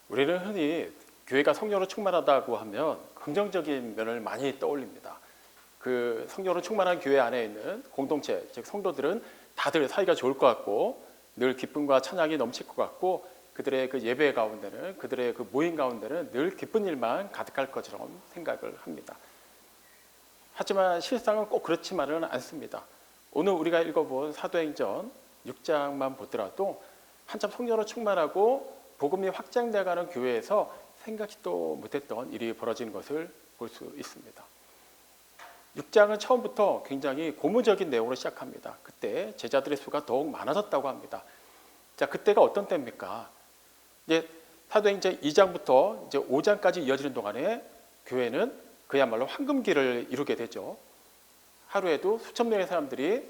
우리는 흔히 교회가 성령으로 충만하다고 하면 긍정적인 면을 많이 떠올립니다. 그 성령으로 충만한 교회 안에 있는 공동체, 즉 성도들은 다들 사이가 좋을 것 같고 늘 기쁨과 찬양이 넘칠 것 같고 그들의 그 예배 가운데는, 그들의 그 모임 가운데는 늘 기쁜 일만 가득할 것처럼 생각을 합니다. 하지만 실상은 꼭 그렇지만은 않습니다. 오늘 우리가 읽어본 사도행전 6장만 보더라도 한참 성령으로 충만하고 복음이 확장돼가는 교회에서 생각지도 못했던 일이 벌어지는 것을 볼 수 있습니다. 6장은 처음부터 굉장히 고무적인 내용으로 시작합니다. 그때 제자들의 수가 더욱 많아졌다고 합니다. 자, 그때가 어떤 때입니까? 이제 사도행전 2장부터 이제 5장까지 이어지는 동안에 교회는 그야말로 황금기를 이루게 되죠. 하루에도 수천 명의 사람들이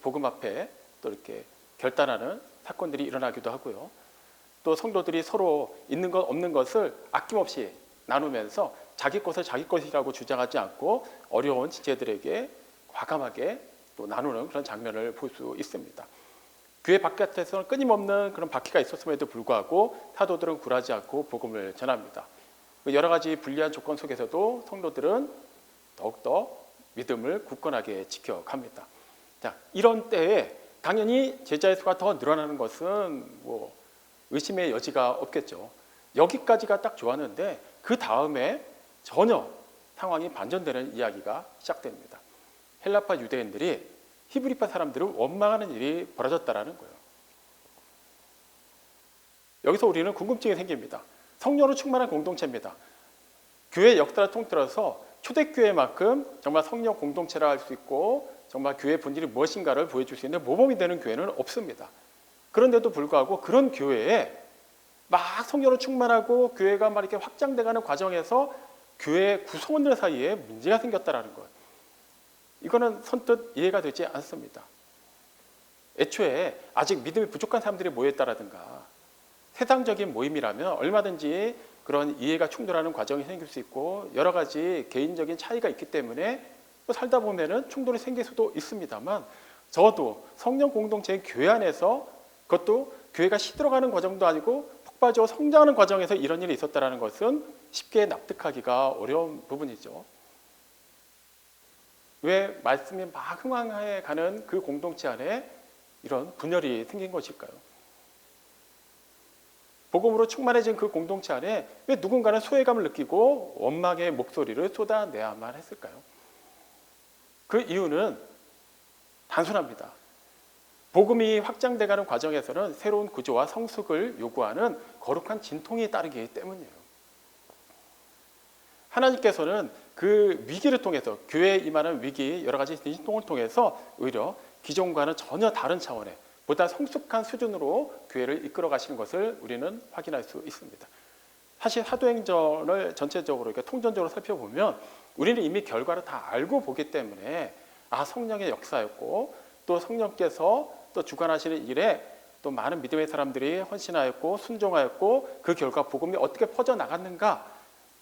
복음 앞에 또 이렇게 결단하는 사건들이 일어나기도 하고요. 또 성도들이 서로 있는 것 없는 것을 아낌없이 나누면서 자기 것을 자기 것이라고 주장하지 않고 어려운 지체들에게 과감하게 또 나누는 그런 장면을 볼 수 있습니다. 교회 바깥에서는 끊임없는 그런 박해가 있었음에도 불구하고 사도들은 굴하지 않고 복음을 전합니다. 여러 가지 불리한 조건 속에서도 성도들은 더욱더 믿음을 굳건하게 지켜갑니다. 자, 이런 때에 당연히 제자의 수가 더 늘어나는 것은 뭐 의심의 여지가 없겠죠. 여기까지가 딱 좋았는데 그 다음에 전혀 상황이 반전되는 이야기가 시작됩니다. 헬라파 유대인들이 히브리파 사람들을 원망하는 일이 벌어졌다는 거예요. 여기서 우리는 궁금증이 생깁니다. 성령으로 충만한 공동체입니다. 교회 역사를 통틀어서 초대교회만큼 정말 성령 공동체라 할 수 있고 정말 교회의 본질이 무엇인가를 보여줄 수 있는 모범이 되는 교회는 없습니다. 그런데도 불구하고 그런 교회에 막 성령으로 충만하고 교회가 막 이렇게 확장돼가는 과정에서 교회 구성원들 사이에 문제가 생겼다는 것. 이거는 선뜻 이해가 되지 않습니다. 애초에 아직 믿음이 부족한 사람들이 모였다라든가 세상적인 모임이라면 얼마든지 그런 이해가 충돌하는 과정이 생길 수 있고 여러 가지 개인적인 차이가 있기 때문에 또 살다 보면은 충돌이 생길 수도 있습니다만 저도 성령 공동체의 교회 안에서 그것도 교회가 시들어가는 과정도 아니고 폭발적으로 성장하는 과정에서 이런 일이 있었다는 것은 쉽게 납득하기가 어려운 부분이죠. 왜 말씀이 막 흥황해 가는 그 공동체 안에 이런 분열이 생긴 것일까요? 복음으로 충만해진 그 공동체 안에 왜 누군가는 소외감을 느끼고 원망의 목소리를 쏟아내야만 했을까요? 그 이유는 단순합니다. 복음이 확장돼가는 과정에서는 새로운 구조와 성숙을 요구하는 거룩한 진통이 따르기 때문이에요. 하나님께서는 그 위기를 통해서 교회에 임하는 위기 여러 가지 진통을 통해서 오히려 기존과는 전혀 다른 차원의 보다 성숙한 수준으로 교회를 이끌어 가시는 것을 우리는 확인할 수 있습니다. 사실 사도행전을 전체적으로 이렇게 통전적으로 살펴보면 우리는 이미 결과를 다 알고 보기 때문에 성령의 역사였고 또 성령께서 또 주관하시는 일에 또 많은 믿음의 사람들이 헌신하였고 순종하였고 그 결과 복음이 어떻게 퍼져나갔는가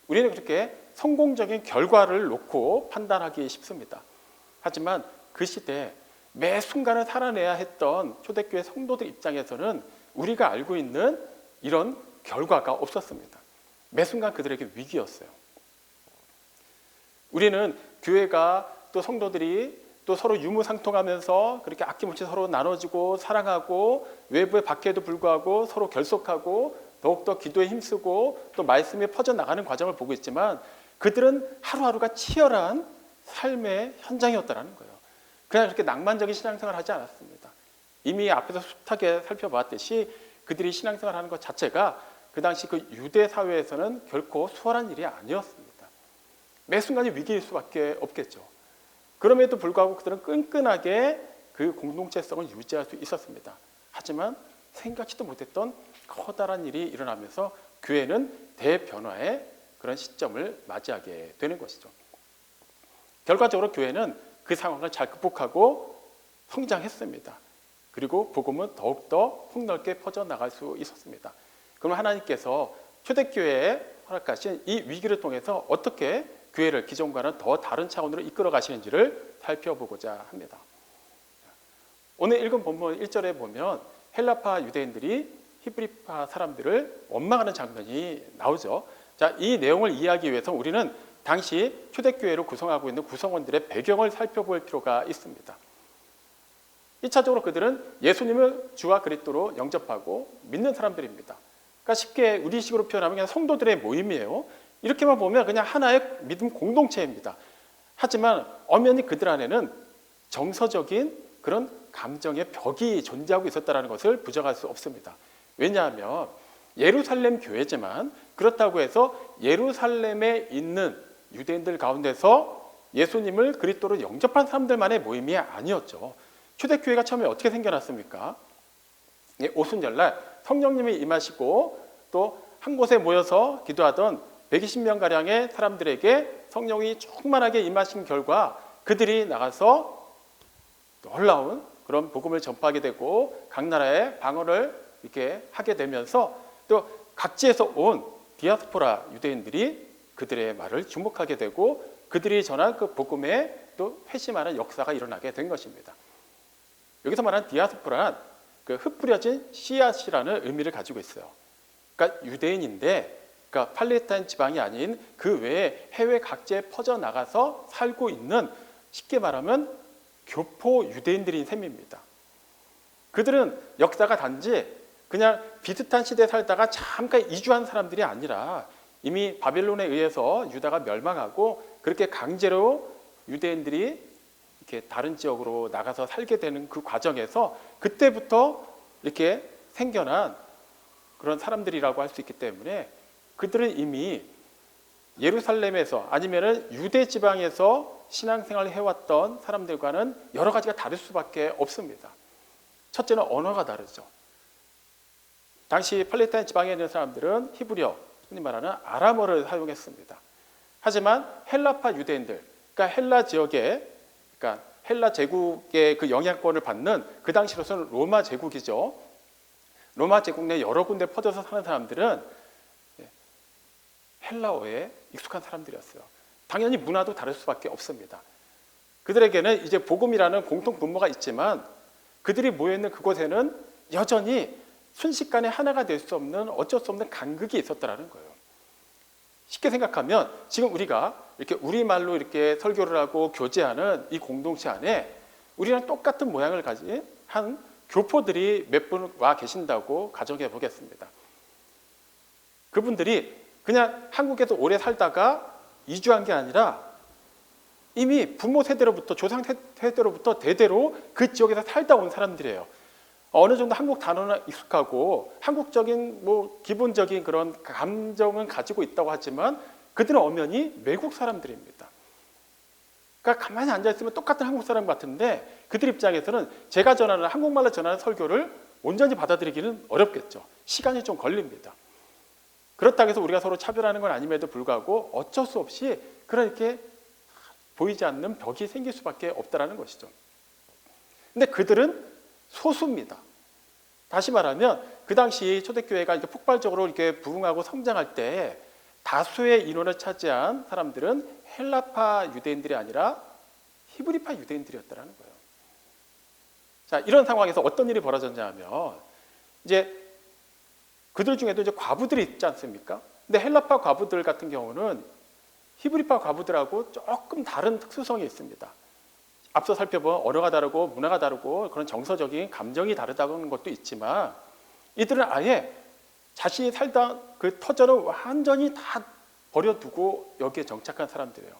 우리는 그렇게 성공적인 결과를 놓고 판단하기 쉽습니다. 하지만 그 시대에 매 순간을 살아내야 했던 초대교회 성도들 입장에서는 우리가 알고 있는 이런 결과가 없었습니다. 매 순간 그들에게 위기였어요. 우리는 교회가 또 성도들이 또 서로 유무상통하면서 그렇게 아낌없이 서로 나눠주고 사랑하고 외부의 박해에도 불구하고 서로 결속하고 더욱더 기도에 힘쓰고 또 말씀이 퍼져나가는 과정을 보고 있지만 그들은 하루하루가 치열한 삶의 현장이었다는 거예요. 그냥 그렇게 낭만적인 신앙생활을 하지 않았습니다. 이미 앞에서 숱하게 살펴봤듯이 그들이 신앙생활을 하는 것 자체가 그 당시 그 유대 사회에서는 결코 수월한 일이 아니었습니다. 매 순간이 위기일 수밖에 없겠죠. 그럼에도 불구하고 그들은 끈끈하게 그 공동체성을 유지할 수 있었습니다. 하지만 생각지도 못했던 커다란 일이 일어나면서 교회는 대변화의 그런 시점을 맞이하게 되는 것이죠. 결과적으로 교회는 그 상황을 잘 극복하고 성장했습니다. 그리고 복음은 더욱더 폭넓게 퍼져나갈 수 있었습니다. 그럼 하나님께서 초대교회에 허락하신 이 위기를 통해서 어떻게 교회를 기존과는 더 다른 차원으로 이끌어 가시는지를 살펴보고자 합니다. 오늘 읽은 본문 1절에 보면 헬라파 유대인들이 히브리파 사람들을 원망하는 장면이 나오죠. 자, 이 내용을 이해하기 위해서 우리는 당시 초대교회를 구성하고 있는 구성원들의 배경을 살펴볼 필요가 있습니다. 1차적으로 그들은 예수님을 주와 그리스도로 영접하고 믿는 사람들입니다. 그러니까 쉽게 우리식으로 표현하면 그냥 성도들의 모임이에요. 이렇게만 보면 그냥 하나의 믿음 공동체입니다. 하지만 엄연히 그들 안에는 정서적인 그런 감정의 벽이 존재하고 있었다는 것을 부정할 수 없습니다. 왜냐하면 예루살렘 교회지만 그렇다고 해서 예루살렘에 있는 유대인들 가운데서 예수님을 그리스도로 영접한 사람들만의 모임이 아니었죠. 초대교회가 처음에 어떻게 생겨났습니까? 오순절날 성령님이 임하시고 또 한 곳에 모여서 기도하던 120명가량의 사람들에게 성령이 충만하게 임하신 결과 그들이 나가서 놀라운 그런 복음을 전파하게 되고 각 나라의 방언을 이렇게 하게 되면서 또 각지에서 온 디아스포라 유대인들이 그들의 말을 주목하게 되고 그들이 전한 그 복음에 또 회심하는 역사가 일어나게 된 것입니다. 여기서 말하는 디아스포라는 그 흩뿌려진 씨앗이라는 의미를 가지고 있어요. 그러니까 유대인인데 그러니까 팔레스타인 지방이 아닌 그 외에 해외 각지에 퍼져나가서 살고 있는 쉽게 말하면 교포 유대인들인 셈입니다. 그들은 역사가 단지 그냥 비슷한 시대에 살다가 잠깐 이주한 사람들이 아니라 이미 바벨론에 의해서 유다가 멸망하고 그렇게 강제로 유대인들이 이렇게 다른 지역으로 나가서 살게 되는 그 과정에서 그때부터 이렇게 생겨난 그런 사람들이라고 할 수 있기 때문에 그들은 이미 예루살렘에서 아니면은 유대 지방에서 신앙생활을 해왔던 사람들과는 여러 가지가 다를 수밖에 없습니다. 첫째는 언어가 다르죠. 당시 팔레스타인 지방에 있는 사람들은 히브리어, 흔히 말하는 아람어를 사용했습니다. 하지만 헬라파 유대인들, 그러니까 헬라 지역에, 그러니까 헬라 제국의 그 영향권을 받는 그 당시로서는 로마 제국이죠. 로마 제국 내 여러 군데 퍼져서 사는 사람들은 헬라어에 익숙한 사람들이었어요. 당연히 문화도 다를 수밖에 없습니다. 그들에게는 이제 복음이라는 공통 분모가 있지만 그들이 모여있는 그곳에는 여전히 순식간에 하나가 될 수 없는 어쩔 수 없는 간극이 있었다는 거예요. 쉽게 생각하면 지금 우리가 이렇게 우리말로 이렇게 설교를 하고 교제하는 이 공동체 안에 우리랑 똑같은 모양을 가진 한 교포들이 몇 분 와 계신다고 가정해 보겠습니다. 그분들이 그냥 한국에서 오래 살다가 이주한 게 아니라 이미 부모 세대로부터 조상 세대로부터 대대로 그 지역에서 살다 온 사람들이에요. 어느 정도 한국 단어는 익숙하고 한국적인 뭐 기본적인 그런 감정은 가지고 있다고 하지만 그들은 엄연히 외국 사람들입니다. 그러니까 가만히 앉아있으면 똑같은 한국 사람 같은데 그들 입장에서는 제가 전하는 한국말로 전하는 설교를 온전히 받아들이기는 어렵겠죠. 시간이 좀 걸립니다. 그렇다고 해서 우리가 서로 차별하는 건 아님에도 불구하고 어쩔 수 없이 그렇게 보이지 않는 벽이 생길 수밖에 없다는 것이죠. 근데 그들은 소수입니다. 다시 말하면 그 당시 초대교회가 이렇게 폭발적으로 이렇게 부흥하고 성장할 때 다수의 인원을 차지한 사람들은 헬라파 유대인들이 아니라 히브리파 유대인들이었다는 거예요. 자, 이런 상황에서 어떤 일이 벌어졌냐면 이제 그들 중에도 이제 과부들이 있지 않습니까? 근데 헬라파 과부들 같은 경우는 히브리파 과부들하고 조금 다른 특수성이 있습니다. 앞서 살펴본 언어가 다르고 문화가 다르고 그런 정서적인 감정이 다르다는 것도 있지만 이들은 아예 자신이 살다 그 터전을 완전히 다 버려두고 여기에 정착한 사람들이에요.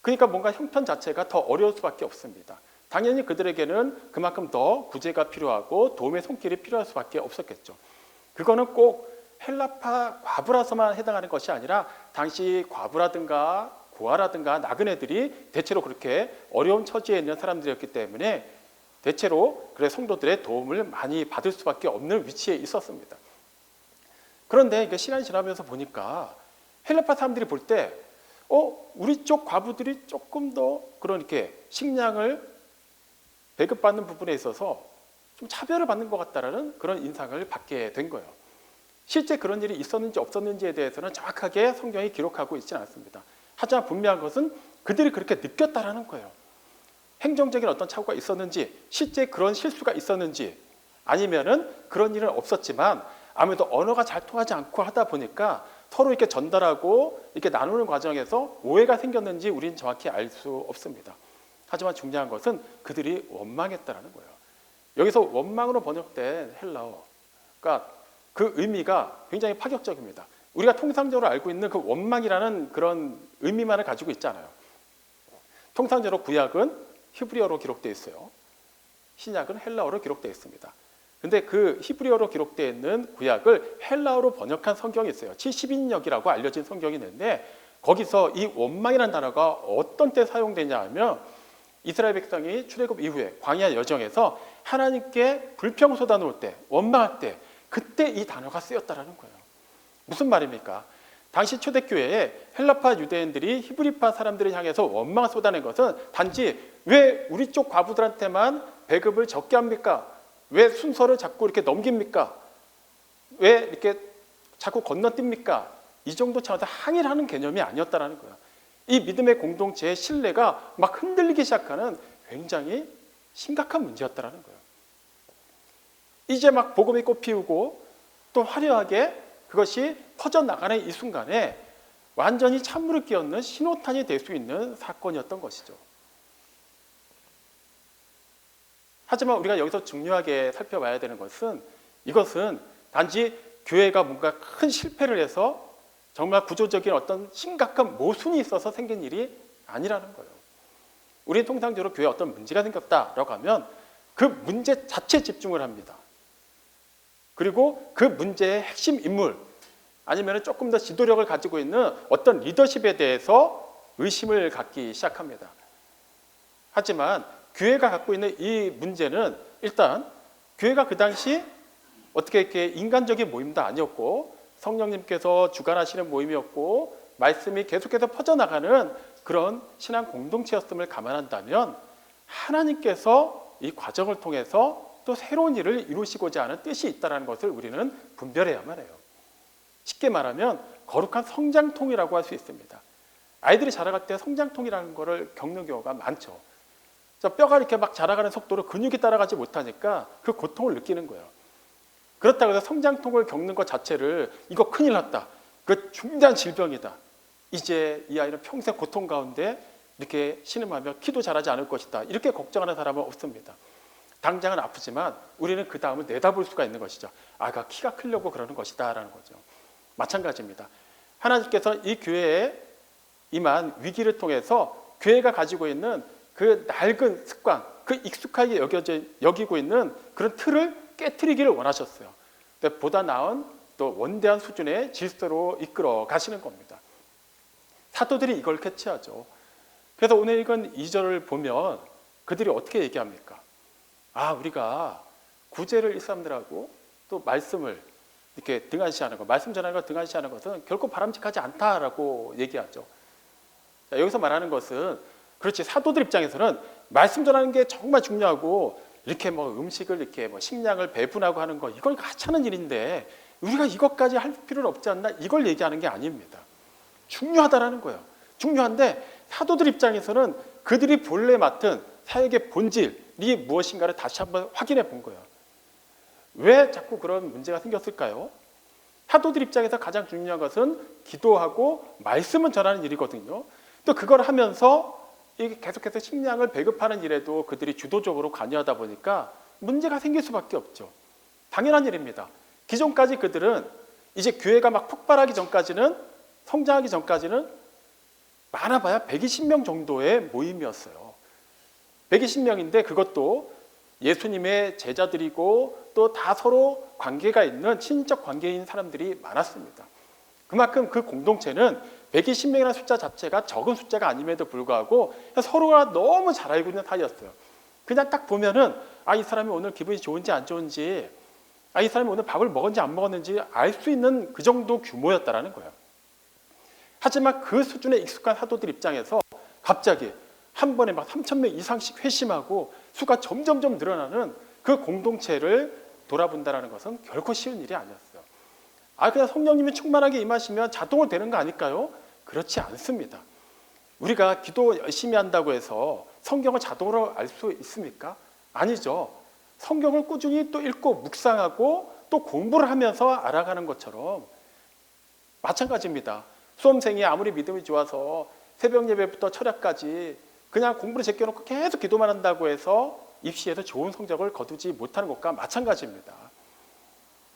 그러니까 뭔가 형편 자체가 더 어려울 수밖에 없습니다. 당연히 그들에게는 그만큼 더 구제가 필요하고 도움의 손길이 필요할 수밖에 없었겠죠. 그거는 꼭 헬라파 과부라서만 해당하는 것이 아니라 당시 과부라든가 고아라든가 나그네들이 대체로 그렇게 어려운 처지에 있는 사람들이었기 때문에 대체로 그래 성도들의 도움을 많이 받을 수밖에 없는 위치에 있었습니다. 그런데 이게 시간이 지나면서 보니까 헬라파 사람들이 볼 때 우리 쪽 과부들이 조금 더 그런 이렇게 식량을 배급받는 부분에 있어서 좀 차별을 받는 것 같다라는 그런 인상을 받게 된 거예요. 실제 그런 일이 있었는지 없었는지에 대해서는 정확하게 성경이 기록하고 있지는 않습니다. 하지만 분명한 것은 그들이 그렇게 느꼈다라는 거예요. 행정적인 어떤 착오가 있었는지 실제 그런 실수가 있었는지 아니면은 그런 일은 없었지만 아무래도 언어가 잘 통하지 않고 하다 보니까 서로 이렇게 전달하고 이렇게 나누는 과정에서 오해가 생겼는지 우리는 정확히 알 수 없습니다. 하지만 중요한 것은 그들이 원망했다라는 거예요. 여기서 원망으로 번역된 헬라어가 그 의미가 굉장히 파격적입니다. 우리가 통상적으로 알고 있는 그 원망이라는 그런 의미만을 가지고 있잖아요. 통상적으로 구약은 히브리어로 기록되어 있어요. 신약은 헬라어로 기록되어 있습니다. 근데 그 히브리어로 기록되어 있는 구약을 헬라어로 번역한 성경이 있어요. 70인역이라고 알려진 성경이 있는데 거기서 이 원망이라는 단어가 어떤 때 사용되냐 하면 이스라엘 백성이 출애굽 이후에 광야 여정에서 하나님께 불평 쏟아놓을 때, 원망할 때 그때 이 단어가 쓰였다라는 거예요. 무슨 말입니까? 당시 초대교회에 헬라파 유대인들이 히브리파 사람들을 향해서 원망을 쏟아낸 것은 단지 왜 우리 쪽 과부들한테만 배급을 적게 합니까? 왜 순서를 자꾸 이렇게 넘깁니까? 왜 이렇게 자꾸 건너뜁니까? 이 정도 차원에서 항의를 하는 개념이 아니었다라는 거예요. 이 믿음의 공동체의 신뢰가 막 흔들리기 시작하는 굉장히 심각한 문제였다라는 거예요. 이제 막 복음이 꽃피우고 또 화려하게 그것이 퍼져나가는 이 순간에 완전히 찬물을 끼얹는 신호탄이 될 수 있는 사건이었던 것이죠. 하지만 우리가 여기서 중요하게 살펴봐야 되는 것은 이것은 단지 교회가 뭔가 큰 실패를 해서 정말 구조적인 어떤 심각한 모순이 있어서 생긴 일이 아니라는 거예요. 우리는 통상적으로 교회에 어떤 문제가 생겼다라고 하면 그 문제 자체에 집중을 합니다. 그리고 그 문제의 핵심 인물 아니면 조금 더 지도력을 가지고 있는 어떤 리더십에 대해서 의심을 갖기 시작합니다. 하지만 교회가 갖고 있는 이 문제는 일단 교회가 그 당시 어떻게 이렇게 인간적인 모임도 아니었고 성령님께서 주관하시는 모임이었고 말씀이 계속해서 퍼져나가는 그런 신앙 공동체였음을 감안한다면 하나님께서 이 과정을 통해서 또 새로운 일을 이루시고자 하는 뜻이 있다는 것을 우리는 분별해야만 해요. 쉽게 말하면 거룩한 성장통이라고 할 수 있습니다. 아이들이 자라갈 때 성장통이라는 것을 겪는 경우가 많죠. 뼈가 이렇게 막 자라가는 속도로 근육이 따라가지 못하니까 그 고통을 느끼는 거예요. 그렇다고 해서 성장통을 겪는 것 자체를 이거 큰일 났다. 그 중대한 질병이다. 이제 이 아이는 평생 고통 가운데 이렇게 신음하며 키도 자라지 않을 것이다. 이렇게 걱정하는 사람은 없습니다. 당장은 아프지만 우리는 그 다음을 내다볼 수가 있는 것이죠. 아가 키가 크려고 그러는 것이다 라는 거죠. 마찬가지입니다. 하나님께서 이 교회에 임한 위기를 통해서 교회가 가지고 있는 그 낡은 습관, 그 익숙하게 여기고 있는 그런 틀을 깨트리기를 원하셨어요. 보다 나은 또 원대한 수준의 질서로 이끌어 가시는 겁니다. 사도들이 이걸 캐치하죠. 그래서 오늘 읽은 2절을 보면 그들이 어떻게 얘기합니까? 우리가 구제를 이 사람들하고 또 말씀을 이렇게 등한시하는 것, 말씀 전하는 것 등한시하는 것은 결코 바람직하지 않다라고 얘기하죠. 자, 여기서 말하는 것은 그렇지 사도들 입장에서는 말씀 전하는 게 정말 중요하고 이렇게 뭐 음식을 이렇게 뭐 식량을 배분하고 하는 거 이건 하찮은 일인데 우리가 이것까지 할 필요는 없지 않나 이걸 얘기하는 게 아닙니다. 중요하다라는 거예요. 중요한데 사도들 입장에서는 그들이 본래 맡은 사역의 본질이 무엇인가를 다시 한번 확인해 본 거예요. 왜 자꾸 그런 문제가 생겼을까요? 사도들 입장에서 가장 중요한 것은 기도하고 말씀을 전하는 일이거든요. 또 그걸 하면서 계속해서 식량을 배급하는 일에도 그들이 주도적으로 관여하다 보니까 문제가 생길 수밖에 없죠. 당연한 일입니다. 기존까지 그들은 이제 교회가 막 폭발하기 전까지는 성장하기 전까지는 많아봐야 120명 정도의 모임이었어요. 120명인데 그것도 예수님의 제자들이고 또 다 서로 관계가 있는 친인척 관계인 사람들이 많았습니다. 그만큼 그 공동체는 120명이라는 숫자 자체가 적은 숫자가 아님에도 불구하고 서로가 너무 잘 알고 있는 사이였어요. 그냥 딱 보면은 이 사람이 오늘 기분이 좋은지 안 좋은지 이 사람이 오늘 밥을 먹었는지 안 먹었는지 알 수 있는 그 정도 규모였다라는 거예요. 하지만 그 수준의 익숙한 사도들 입장에서 갑자기 한 번에 막 3,000명 이상씩 회심하고 수가 점점점 늘어나는 그 공동체를 돌아본다는 것은 결코 쉬운 일이 아니었어요. 그냥 성령님이 충만하게 임하시면 자동으로 되는 거 아닐까요? 그렇지 않습니다. 우리가 기도 열심히 한다고 해서 성경을 자동으로 알 수 있습니까? 아니죠. 성경을 꾸준히 또 읽고 묵상하고 또 공부를 하면서 알아가는 것처럼 마찬가지입니다. 수험생이 아무리 믿음이 좋아서 새벽 예배부터 철야까지 그냥 공부를 제껴놓고 계속 기도만 한다고 해서 입시에서 좋은 성적을 거두지 못하는 것과 마찬가지입니다.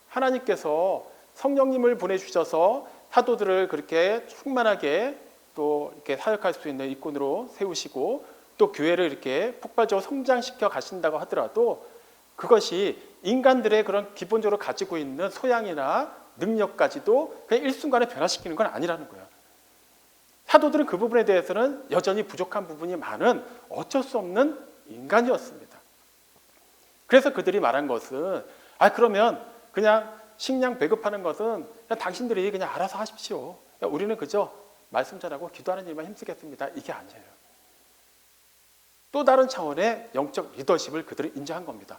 하나님께서 성령님을 보내주셔서 사도들을 그렇게 충만하게 또 이렇게 사역할 수 있는 일꾼으로 세우시고 또 교회를 이렇게 폭발적으로 성장시켜 가신다고 하더라도 그것이 인간들의 그런 기본적으로 가지고 있는 소양이나 능력까지도 그냥 일순간에 변화시키는 건 아니라는 거예요. 사도들은 그 부분에 대해서는 여전히 부족한 부분이 많은 어쩔 수 없는 인간이었습니다. 그래서 그들이 말한 것은 그러면 그냥 식량 배급하는 것은 그냥 당신들이 그냥 알아서 하십시오. 우리는 그저 말씀 전하고 기도하는 일만 힘쓰겠습니다. 이게 아니에요. 또 다른 차원의 영적 리더십을 그들은 인정한 겁니다.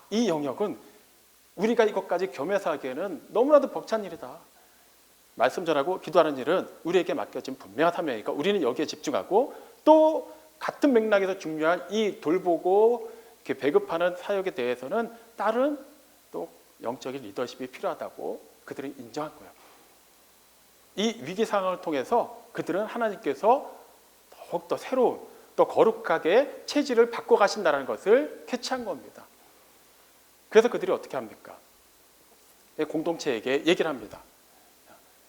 이 영역은 우리가 이것까지 겸해서 하기에는 너무나도 벅찬 일이다. 말씀 전하고 기도하는 일은 우리에게 맡겨진 분명한 사명이니까 우리는 여기에 집중하고 또 같은 맥락에서 중요한 이 돌보고 이렇게 배급하는 사역에 대해서는 다른 또 영적인 리더십이 필요하다고 그들은 인정한 거예요. 이 위기 상황을 통해서 그들은 하나님께서 더욱더 새로운 또 거룩하게 체질을 바꿔 가신다는 것을 캐치한 겁니다. 그래서 그들이 어떻게 합니까? 공동체에게 얘기를 합니다.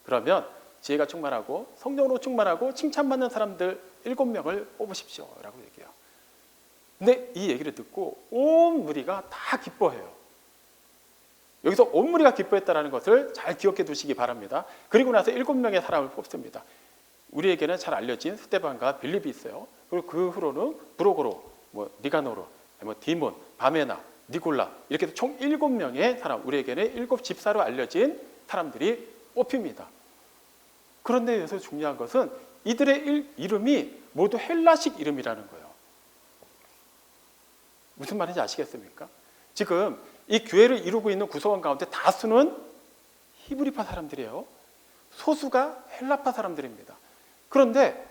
그러면 지혜가 충만하고 성령으로 충만하고 칭찬받는 사람들 7명을 뽑으십시오 라고 얘기해요. 근데 이 얘기를 듣고 온 무리가 다 기뻐해요. 여기서 온 무리가 기뻐했다는 것을 잘 기억해 두시기 바랍니다. 그리고 나서 7명의 사람을 뽑습니다. 우리에게는 잘 알려진 스데반과 빌립이 있어요. 그리고 그 후로는 브로고로, 니가노로, 디몬, 바메나, 니골라 이렇게 총 7명의 사람, 우리에게는 7 집사로 알려진 사람들이 뽑힙니다. 그런데 여기서 중요한 것은 이들의 이름이 모두 헬라식 이름이라는 거예요. 무슨 말인지 아시겠습니까? 지금 이 교회를 이루고 있는 구성원 가운데 다수는 히브리파 사람들이에요. 소수가 헬라파 사람들입니다. 그런데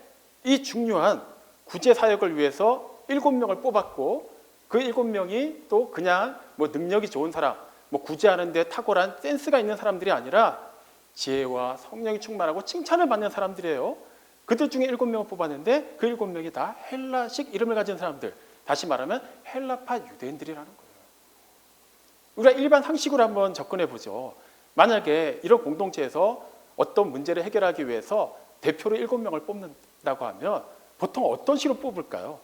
이 중요한 구제 사역을 위해서 7명을 뽑았고 그 7명이 또 그냥 능력이 좋은 사람, 구제하는 데 탁월한 센스가 있는 사람들이 아니라 지혜와 성령이 충만하고 칭찬을 받는 사람들이에요. 그들 중에 7명을 뽑았는데 그 7명이 다 헬라식 이름을 가진 사람들, 다시 말하면 헬라파 유대인들이라는 거예요. 우리가 일반 상식으로 한번 접근해 보죠. 만약에 이런 공동체에서 어떤 문제를 해결하기 위해서 대표로 7명을 뽑는다고 하면 보통 어떤 식으로 뽑을까요?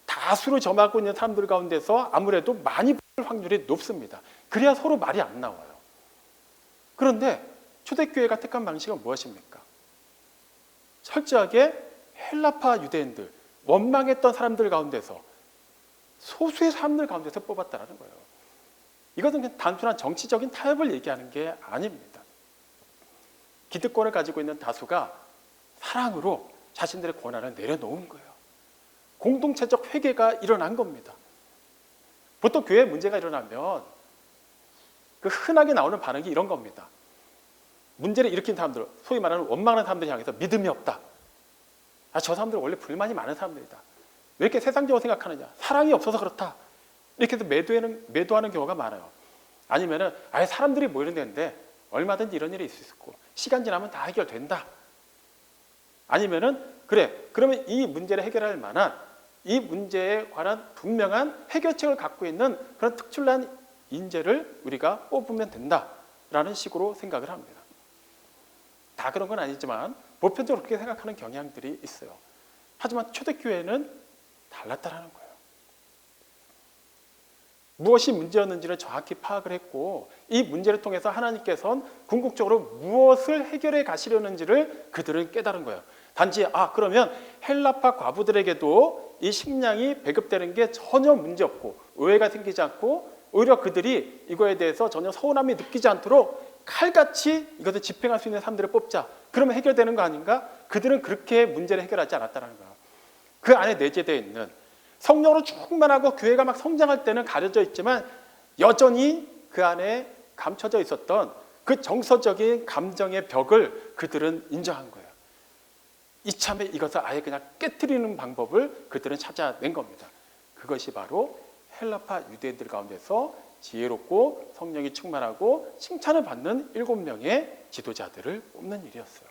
다수를 점하고 있는 사람들 가운데서 아무래도 많이 뽑을 확률이 높습니다. 그래야 서로 말이 안 나와요. 그런데 초대교회가 택한 방식은 무엇입니까? 철저하게 헬라파 유대인들, 원망했던 사람들 가운데서 소수의 사람들 가운데서 뽑았다는 거예요. 이것은 그냥 단순한 정치적인 타협을 얘기하는 게 아닙니다. 기득권을 가지고 있는 다수가 사랑으로 자신들의 권한을 내려놓은 거예요. 공동체적 회개가 일어난 겁니다. 보통 교회에 문제가 일어나면 그 흔하게 나오는 반응이 이런 겁니다. 문제를 일으킨 사람들, 소위 말하는 원망하는 사람들 향해서 믿음이 없다. 저 사람들 원래 불만이 많은 사람들이다. 왜 이렇게 세상적으로 생각하느냐? 사랑이 없어서 그렇다. 이렇게 해서 매도하는 경우가 많아요. 아니면은 아예 사람들이 모이는 데인데 얼마든지 이런 일이 있을 수 있고 시간 지나면 다 해결된다. 아니면은 그러면 이 문제를 해결할 만한 이 문제에 관한 분명한 해결책을 갖고 있는 그런 특출난 인재를 우리가 뽑으면 된다라는 식으로 생각을 합니다. 다 그런 건 아니지만 보편적으로 그렇게 생각하는 경향들이 있어요. 하지만 초대교회는 달랐다라는 거예요. 무엇이 문제였는지를 정확히 파악을 했고 이 문제를 통해서 하나님께서는 궁극적으로 무엇을 해결해 가시려는지를 그들은 깨달은 거예요. 단지 그러면 헬라파 과부들에게도 이 식량이 배급되는 게 전혀 문제없고 오해가 생기지 않고 오히려 그들이 이거에 대해서 전혀 서운함이 느끼지 않도록 칼같이 이것을 집행할 수 있는 사람들을 뽑자. 그러면 해결되는 거 아닌가? 그들은 그렇게 문제를 해결하지 않았다는 거예요. 그 안에 내재되어 있는 성령으로 충만하고 교회가 막 성장할 때는 가려져 있지만 여전히 그 안에 감춰져 있었던 그 정서적인 감정의 벽을 그들은 인정한 거예요. 이참에 이것을 아예 그냥 깨트리는 방법을 그들은 찾아낸 겁니다. 그것이 바로 헬라파 유대인들 가운데서 지혜롭고 성령이 충만하고 칭찬을 받는 7명의 지도자들을 뽑는 일이었어요.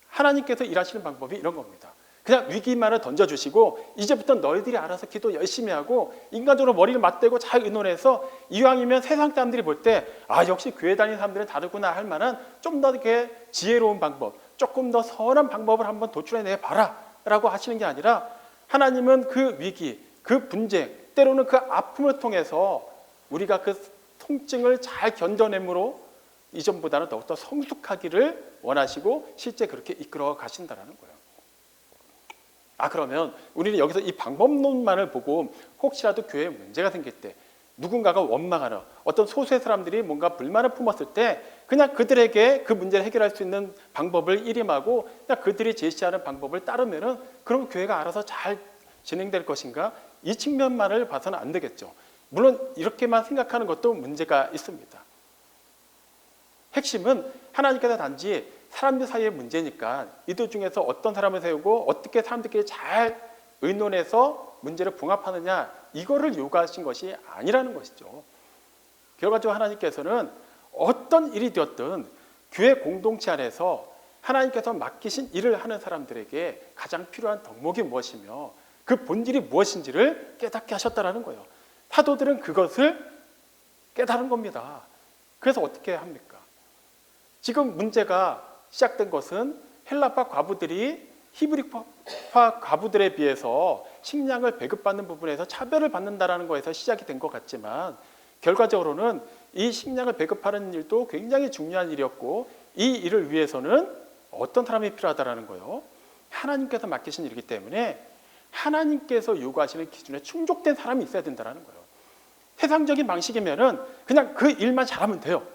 하나님께서 일하시는 방법이 이런 겁니다. 그냥 위기만을 던져주시고 이제부터 너희들이 알아서 기도 열심히 하고 인간적으로 머리를 맞대고 잘 의논해서 이왕이면 세상 사람들이 볼 때 역시 교회 다니는 사람들은 다르구나 할 만한 좀 더 이렇게 지혜로운 방법, 조금 더 선한 방법을 한번 도출해내 봐라 라고 하시는 게 아니라 하나님은 그 위기, 그 분쟁, 때로는 그 아픔을 통해서 우리가 그 통증을 잘 견뎌내므로 이전보다는 더욱더 성숙하기를 원하시고 실제 그렇게 이끌어 가신다는 거예요. 그러면 우리는 여기서 이 방법론만을 보고 혹시라도 교회에 문제가 생길 때 누군가가 원망하는 어떤 소수의 사람들이 뭔가 불만을 품었을 때 그냥 그들에게 그 문제를 해결할 수 있는 방법을 일임하고 그냥 그들이 제시하는 방법을 따르면은 그럼 교회가 알아서 잘 진행될 것인가? 이 측면만을 봐서는 안 되겠죠. 물론 이렇게만 생각하는 것도 문제가 있습니다. 핵심은 하나님께서 단지 사람들 사이의 문제니까 이들 중에서 어떤 사람을 세우고 어떻게 사람들끼리 잘 의논해서 문제를 봉합하느냐 이거를 요구하신 것이 아니라는 것이죠. 결과적으로 하나님께서는 어떤 일이 되었든 교회 공동체 안에서 하나님께서 맡기신 일을 하는 사람들에게 가장 필요한 덕목이 무엇이며 그 본질이 무엇인지를 깨닫게 하셨다는 거예요. 사도들은 그것을 깨달은 겁니다. 그래서 어떻게 합니까? 지금 문제가 시작된 것은 헬라파 과부들이 히브리파 과부들에 비해서 식량을 배급받는 부분에서 차별을 받는다는 거에서 시작이 된 것 같지만 결과적으로는 이 식량을 배급하는 일도 굉장히 중요한 일이었고 이 일을 위해서는 어떤 사람이 필요하다는 거예요. 하나님께서 맡기신 일이기 때문에 하나님께서 요구하시는 기준에 충족된 사람이 있어야 된다는 거예요. 세상적인 방식이면은 그냥 그 일만 잘하면 돼요.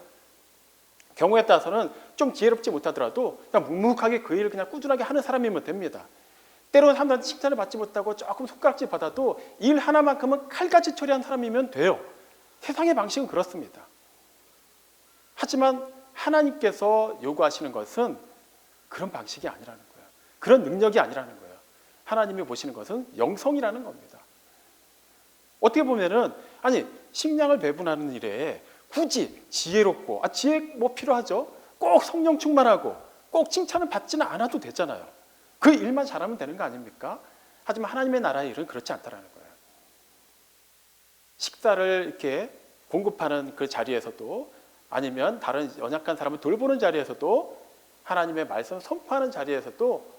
경우에 따라서는 좀 지혜롭지 못하더라도 그냥 묵묵하게 그 일을 그냥 꾸준하게 하는 사람이면 됩니다. 때로는 사람들한테 칭찬을 받지 못하고 조금 손가락질 받아도 일 하나만큼은 칼같이 처리한 사람이면 돼요. 세상의 방식은 그렇습니다. 하지만 하나님께서 요구하시는 것은 그런 방식이 아니라는 거예요. 그런 능력이 아니라는 거예요. 하나님이 보시는 것은 영성이라는 겁니다. 어떻게 보면은 식량을 배분하는 일에 굳이 지혜롭고 지혜 뭐 필요하죠. 꼭 성령 충만하고 꼭 칭찬을 받지는 않아도 되잖아요. 그 일만 잘하면 되는 거 아닙니까? 하지만 하나님의 나라의 일은 그렇지 않다는 거예요. 식사를 이렇게 공급하는 그 자리에서도 아니면 다른 연약한 사람을 돌보는 자리에서도 하나님의 말씀 선포하는 자리에서도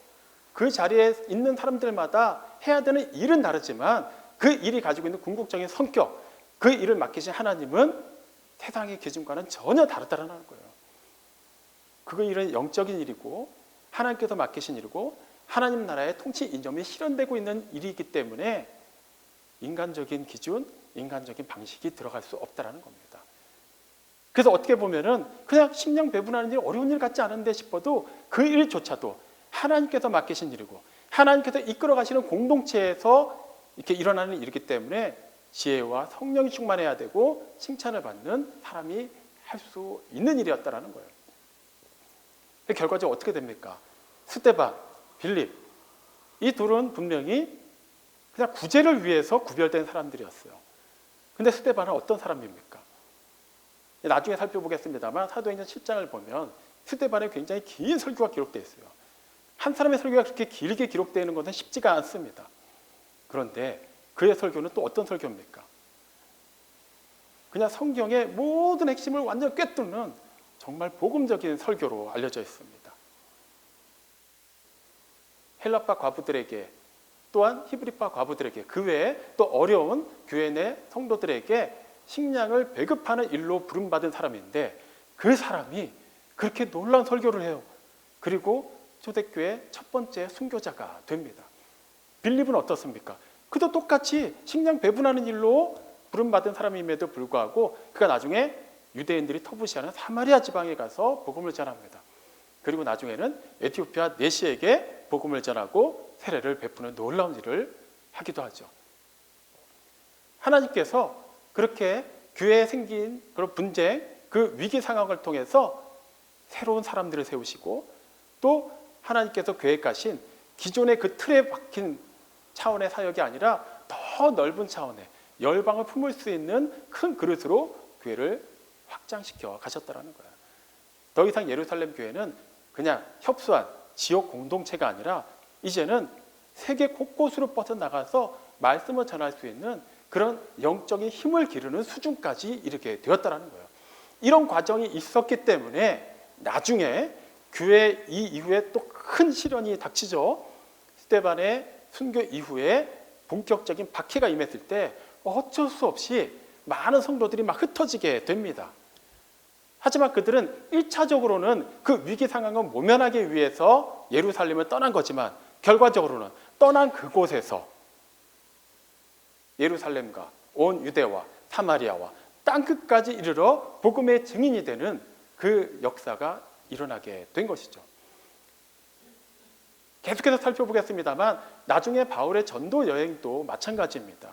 그 자리에 있는 사람들마다 해야 되는 일은 다르지만 그 일이 가지고 있는 궁극적인 성격, 그 일을 맡기신 하나님은 세상의 기준과는 전혀 다르다는 거예요. 그 일은 영적인 일이고 하나님께서 맡기신 일이고 하나님 나라의 통치 이념이 실현되고 있는 일이기 때문에 인간적인 기준, 인간적인 방식이 들어갈 수 없다는 겁니다. 그래서 어떻게 보면은 그냥 식량 배분하는 일 어려운 일 같지 않은데 싶어도 그 일조차도 하나님께서 맡기신 일이고 하나님께서 이끌어 가시는 공동체에서 이렇게 일어나는 일이기 때문에 지혜와 성령이 충만해야 되고 칭찬을 받는 사람이 할 수 있는 일이었다는 거예요. 결과적으로 어떻게 됩니까? 스데반, 빌립 이 둘은 분명히 그냥 구제를 위해서 구별된 사람들이었어요. 근데 스데반은 어떤 사람입니까? 나중에 살펴보겠습니다만 사도행전 7장을 보면 스데반에 굉장히 긴 설교가 기록되어 있어요. 한 사람의 설교가 그렇게 길게 기록되는 것은 쉽지가 않습니다. 그런데 그의 설교는 또 어떤 설교입니까? 그냥 성경의 모든 핵심을 완전히 꿰뚫는 정말 복음적인 설교로 알려져 있습니다. 헬라파 과부들에게 또한 히브리파 과부들에게 그 외에 또 어려운 교회 내 성도들에게 식량을 배급하는 일로 부름받은 사람인데 그 사람이 그렇게 놀라운 설교를 해요. 그리고 초대교회 첫 번째 순교자가 됩니다. 빌립은 어떻습니까? 그도 똑같이 식량 배분하는 일로 부름받은 사람임에도 불구하고 그가 나중에 유대인들이 터부시하는 사마리아 지방에 가서 복음을 전합니다. 그리고 나중에는 에티오피아 내시에게 복음을 전하고 세례를 베푸는 놀라운 일을 하기도 하죠. 하나님께서 그렇게 교회에 생긴 그런 분쟁, 그 위기 상황을 통해서 새로운 사람들을 세우시고 또 하나님께서 계획하신 기존의 그 틀에 박힌 차원의 사역이 아니라 더 넓은 차원의 열방을 품을 수 있는 큰 그릇으로 교회를 확장시켜 가셨다는 거예요. 더 이상 예루살렘 교회는 그냥 협소한 지역 공동체가 아니라 이제는 세계 곳곳으로 뻗어나가서 말씀을 전할 수 있는 그런 영적인 힘을 기르는 수준까지 이르게 되었다는 거예요. 이런 과정이 있었기 때문에 나중에 교회 이 이후에 또 큰 시련이 닥치죠. 스데반의 순교 이후에 본격적인 박해가 임했을 때 어쩔 수 없이 많은 성도들이 막 흩어지게 됩니다. 하지만 그들은 1차적으로는 그 위기 상황을 모면하기 위해서 예루살렘을 떠난 거지만 결과적으로는 떠난 그곳에서 예루살렘과 온 유대와 사마리아와 땅끝까지 이르러 복음의 증인이 되는 그 역사가 일어나게 된 것이죠. 계속해서 살펴보겠습니다만 나중에 바울의 전도 여행도 마찬가지입니다.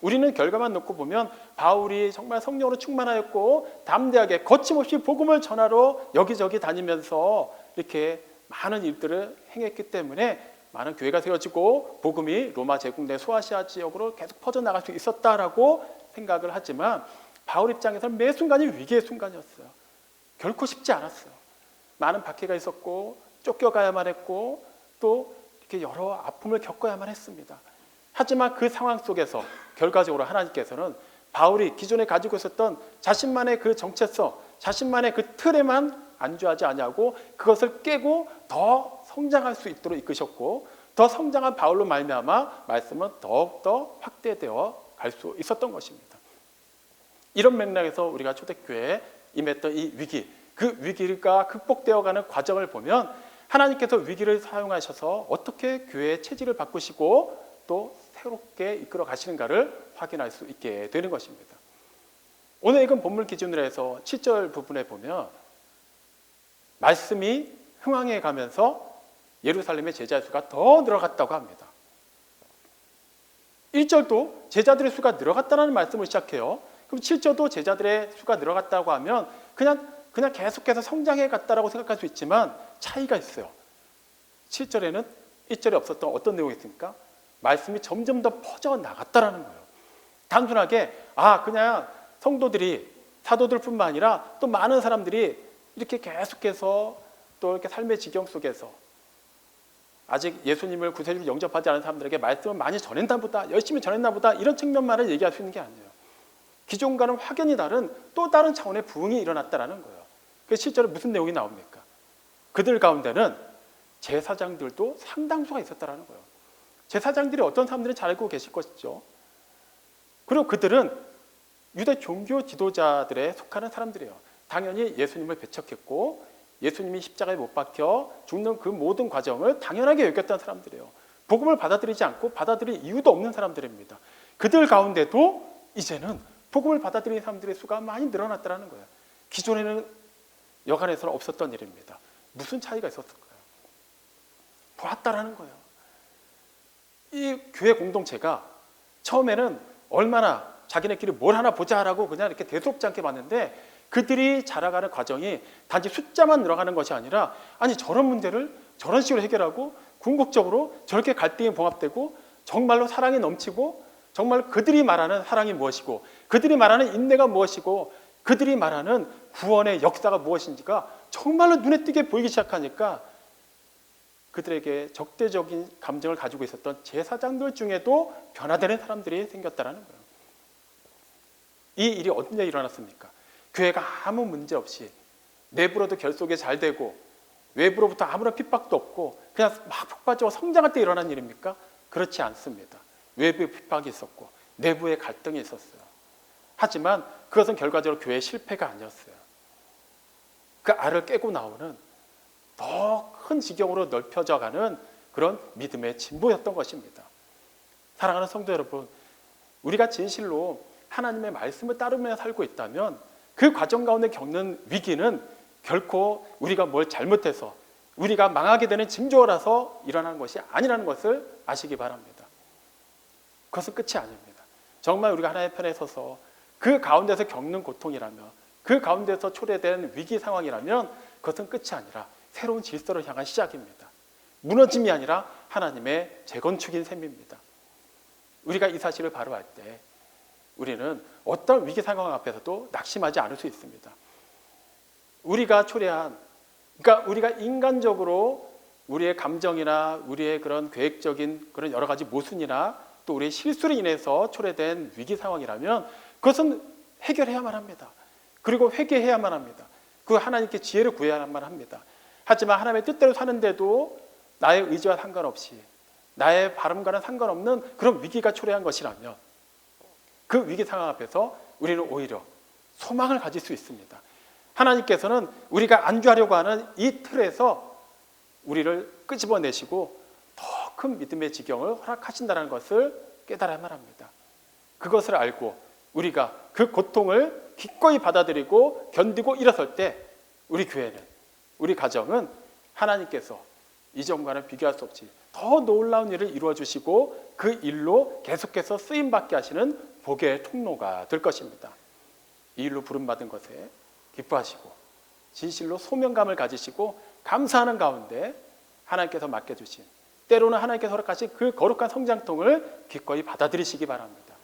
우리는 결과만 놓고 보면 바울이 정말 성령으로 충만하였고 담대하게 거침없이 복음을 전하러 여기저기 다니면서 이렇게 많은 일들을 행했기 때문에 많은 교회가 세워지고 복음이 로마 제국 내 소아시아 지역으로 계속 퍼져나갈 수 있었다라고 생각을 하지만 바울 입장에서는 매 순간이 위기의 순간이었어요. 결코 쉽지 않았어요. 많은 박해가 있었고 쫓겨가야만 했고 또 이렇게 여러 아픔을 겪어야만 했습니다. 하지만 그 상황 속에서 결과적으로 하나님께서는 바울이 기존에 가지고 있었던 자신만의 그 정체성, 자신만의 그 틀에만 안주하지 아니하고 그것을 깨고 더 성장할 수 있도록 이끄셨고 더 성장한 바울로 말미암아 말씀은 더욱더 확대되어 갈 수 있었던 것입니다. 이런 맥락에서 우리가 초대교회에 임했던 이 위기, 그 위기가 극복되어가는 과정을 보면 하나님께서 위기를 사용하셔서 어떻게 교회의 체질을 바꾸시고 또 새롭게 이끌어 가시는가를 확인할 수 있게 되는 것입니다. 오늘 읽은 본문 기준으로 해서 7절 부분에 보면 말씀이 흥황해 가면서 예루살렘의 제자 수가 더 늘어갔다고 합니다. 1절도 제자들의 수가 늘어갔다는 말씀을 시작해요. 그럼 7절도 제자들의 수가 늘어갔다고 하면 그냥 계속해서 성장해 갔다라고 생각할 수 있지만 차이가 있어요. 7절에는 1절에 없었던 어떤 내용이 있습니까? 말씀이 점점 더 퍼져나갔다라는 거예요. 단순하게 그냥 성도들이 사도들뿐만 아니라 또 많은 사람들이 이렇게 계속해서 또 이렇게 삶의 지경 속에서 아직 예수님을 구세주로 영접하지 않은 사람들에게 말씀을 많이 전했나 보다, 열심히 전했나 보다 이런 측면만을 얘기할 수 있는 게 아니에요. 기존과는 확연히 다른 또 다른 차원의 부흥이 일어났다라는 거예요. 그래서 실제로 무슨 내용이 나옵니까? 그들 가운데는 제사장들도 상당수가 있었다라는 거예요. 제사장들이 어떤 사람들은 잘 알고 계실 것이죠. 그리고 그들은 유대 종교 지도자들에 속하는 사람들이에요. 당연히 예수님을 배척했고 예수님이 십자가에 못 박혀 죽는 그 모든 과정을 당연하게 여겼던 사람들이에요. 복음을 받아들이지 않고 받아들일 이유도 없는 사람들입니다. 그들 가운데도 이제는 복음을 받아들이는 사람들의 수가 많이 늘어났다는 거예요. 기존에는 여간에서는 없었던 일입니다. 무슨 차이가 있었을까요? 보았다라는 거예요. 이 교회 공동체가 처음에는 얼마나 자기네끼리 뭘 하나 보자라고 그냥 이렇게 대수롭지 않게 봤는데 그들이 자라가는 과정이 단지 숫자만 늘어가는 것이 아니라 저런 문제를 저런 식으로 해결하고 궁극적으로 저렇게 갈등이 봉합되고 정말로 사랑이 넘치고 정말 그들이 말하는 사랑이 무엇이고 그들이 말하는 인내가 무엇이고 그들이 말하는 구원의 역사가 무엇인지가 정말로 눈에 띄게 보이기 시작하니까 그들에게 적대적인 감정을 가지고 있었던 제사장들 중에도 변화되는 사람들이 생겼다는 거예요. 이 일이 언제 일어났습니까? 교회가 아무 문제 없이 내부로도 결속이 잘 되고 외부로부터 아무런 핍박도 없고 그냥 막 폭발적으로 성장할 때 일어난 일입니까? 그렇지 않습니다. 외부의 핍박이 있었고 내부의 갈등이 있었어요. 하지만 그것은 결과적으로 교회의 실패가 아니었어요. 그 알을 깨고 나오는 더 큰 지경으로 넓혀져가는 그런 믿음의 진보였던 것입니다. 사랑하는 성도 여러분, 우리가 진실로 하나님의 말씀을 따르며 살고 있다면 그 과정 가운데 겪는 위기는 결코 우리가 뭘 잘못해서 우리가 망하게 되는 징조라서 일어나는 것이 아니라는 것을 아시기 바랍니다. 그것은 끝이 아닙니다. 정말 우리가 하나님의 편에 서서 그 가운데서 겪는 고통이라면 그 가운데서 초래된 위기 상황이라면 그것은 끝이 아니라 새로운 질서를 향한 시작입니다. 무너짐이 아니라 하나님의 재건축인 셈입니다. 우리가 이 사실을 바로할 때 우리는 어떤 위기 상황 앞에서도 낙심하지 않을 수 있습니다. 우리가 초래한, 그러니까 우리가 인간적으로 우리의 감정이나 우리의 그런 계획적인 그런 여러 가지 모순이나 또 우리의 실수로 인해서 초래된 위기 상황이라면 그것은 해결해야만 합니다. 그리고 회개해야만 합니다. 그 하나님께 지혜를 구해야만 합니다. 하지만 하나님의 뜻대로 사는데도 나의 의지와 상관없이 나의 바람과는 상관없는 그런 위기가 초래한 것이라면 그 위기 상황 앞에서 우리는 오히려 소망을 가질 수 있습니다. 하나님께서는 우리가 안주하려고 하는 이 틀에서 우리를 끄집어내시고 더 큰 믿음의 지경을 허락하신다는 것을 깨달아야만 합니다. 그것을 알고 우리가 그 고통을 기꺼이 받아들이고 견디고 일어설 때 우리 교회는, 우리 가정은 하나님께서 이전과는 비교할 수 없이 더 놀라운 일을 이루어 주시고 그 일로 계속해서 쓰임받게 하시는 복의 통로가 될 것입니다. 이 일로 부름받은 것에 기뻐하시고 진실로 소명감을 가지시고 감사하는 가운데 하나님께서 맡겨주신, 때로는 하나님께서 허락하신 그 거룩한 성장통을 기꺼이 받아들이시기 바랍니다.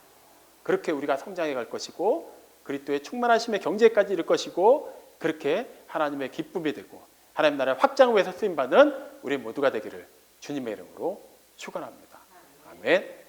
그렇게 우리가 성장해 갈 것이고 그리스도의 충만하심의 경제까지 이룰 것이고 그렇게 하나님의 기쁨이 되고 하나님 나라의 확장을 위해서 쓰임받는 우리 모두가 되기를 주님의 이름으로 축원합니다. 아멘.